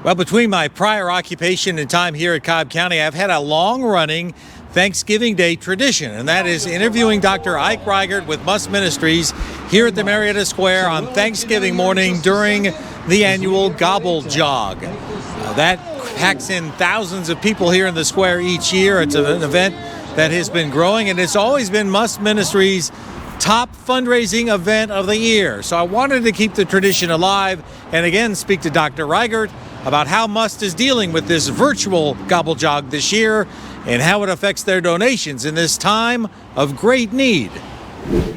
Well, between my prior occupation and time here at Cobb County, I've had a long-running Thanksgiving Day tradition, and that is interviewing Dr. Ike Reichert with Must Ministries here at the Marietta Square on Thanksgiving morning during the annual Gobble Jog. That packs in thousands of people here in the square each year. It's an event that has been growing, and it's always been Must Ministries' top fundraising event of the year. So I wanted to keep the tradition alive and again speak to Dr. Reichert about how Must is dealing with this virtual Gobble Jog this year and how it affects their donations in this time of great need.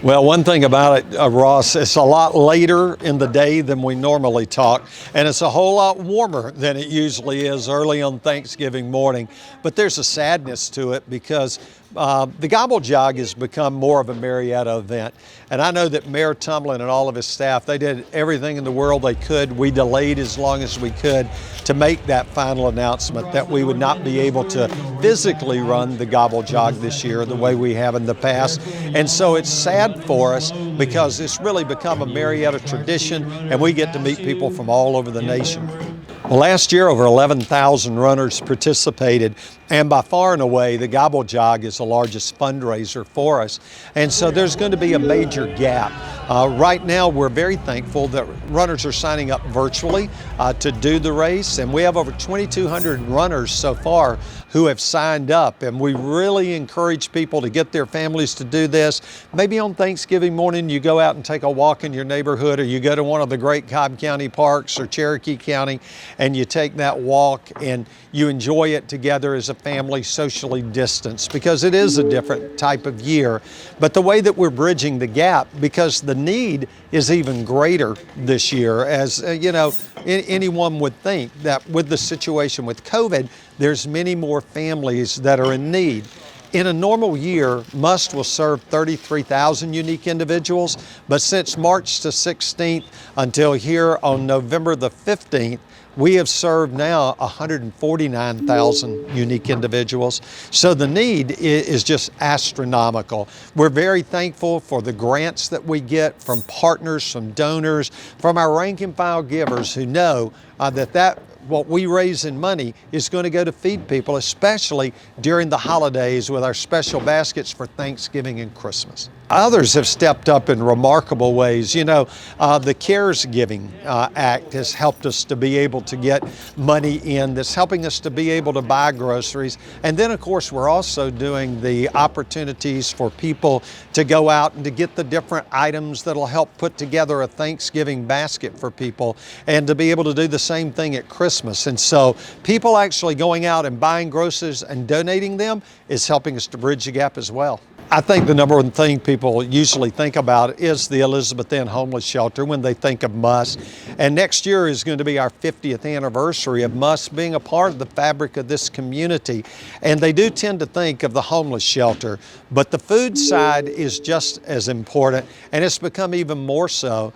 Well, one thing about it, Ross, it's a lot later in the day than we normally talk, and it's a whole lot warmer than it usually is early on Thanksgiving morning. But there's a sadness to it because the Gobble Jog has become more of a Marietta event. And I know that Mayor Tumlin and all of his staff, they did everything in the world they could. We delayed as long as we could to make that final announcement that we would not be able to physically run the Gobble Jog this year the way we have in the past. And so it's sad for us because it's really become a Marietta tradition and we get to meet people from all over the nation. Well, last year, over 11,000 runners participated, and by far and away, the Gobble Jog is the largest fundraiser for us. And so there's going to be a major gap. Right now, we're very thankful that runners are signing up virtually to do the race, and we have over 2,200 runners so far who have signed up, and we really encourage people to get their families to do this. Maybe on Thanksgiving morning, you go out and take a walk in your neighborhood, or you go to one of the great Cobb County parks or Cherokee County, and you take that walk and you enjoy it together as a family, socially distanced, because it is a different type of year. But the way that we're bridging the gap, because the need is even greater this year, as you know, anyone would think that with the situation with COVID, there's many more families that are in need. In a normal year, Must will serve 33,000 unique individuals, but since March the 16th until here on November the 15th, we have served now 149,000 unique individuals. So the need is just astronomical. We're very thankful for the grants that we get from partners, from donors, from our rank and file givers who know that what we raise in money is going to go to feed people, especially during the holidays with our special baskets for Thanksgiving and Christmas. Others have stepped up in remarkable ways. You know, the CARES Giving Act has helped us to be able to get money in that's helping us to be able to buy groceries. And then, of course, we're also doing the opportunities for people to go out and to get the different items that'll help put together a Thanksgiving basket for people and to be able to do the same thing at Christmas. And so people actually going out and buying groceries and donating them is helping us to bridge the gap as well. I think the number one thing people usually think about is the Elizabeth Inn Homeless Shelter when they think of Must. And next year is going to be our 50th anniversary of Must being a part of the fabric of this community. And they do tend to think of the homeless shelter, but the food side is just as important, and it's become even more so.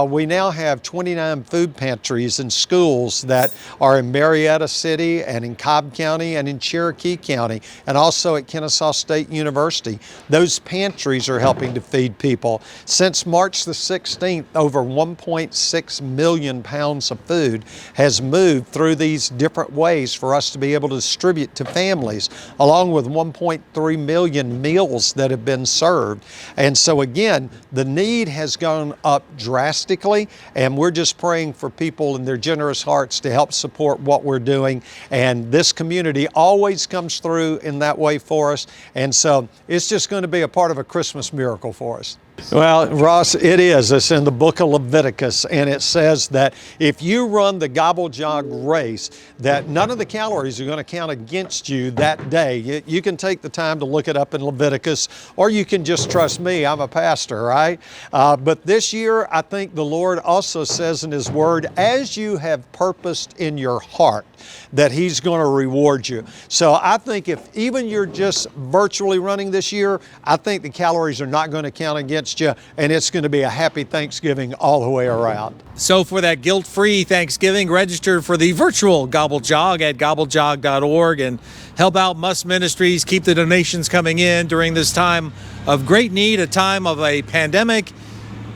We now have 29 food pantries in schools that are in Marietta City and in Cobb County and in Cherokee County, and also at Kennesaw State University. Those pantries are helping to feed people. Since March the 16th, over 1.6 million pounds of food has moved through these different ways for us to be able to distribute to families, along with 1.3 million meals that have been served. And so again, the need has gone up drastically, and we're just praying for people and their generous hearts to help support what we're doing. And this community always comes through in that way for us. And so it's just going to be a part of a Christmas miracle for us. Well, Ross, it is. It's in the book of Leviticus, and it says that if you run the Gobble Jog race, that none of the calories are going to count against you that day. You can take the time to look it up in Leviticus, or you can just trust me. I'm a pastor, right? But this year, I think the Lord also says in His Word, as you have purposed in your heart, that He's going to reward you. So I think if even you're just virtually running this year, I think the calories are not going to count against you, and it's going to be a happy Thanksgiving all the way around. So for that guilt-free Thanksgiving, register for the virtual Gobble Jog at gobblejog.org and help out Must Ministries. Keep the donations coming in during this time of great need, a time of a pandemic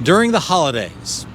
during the holidays.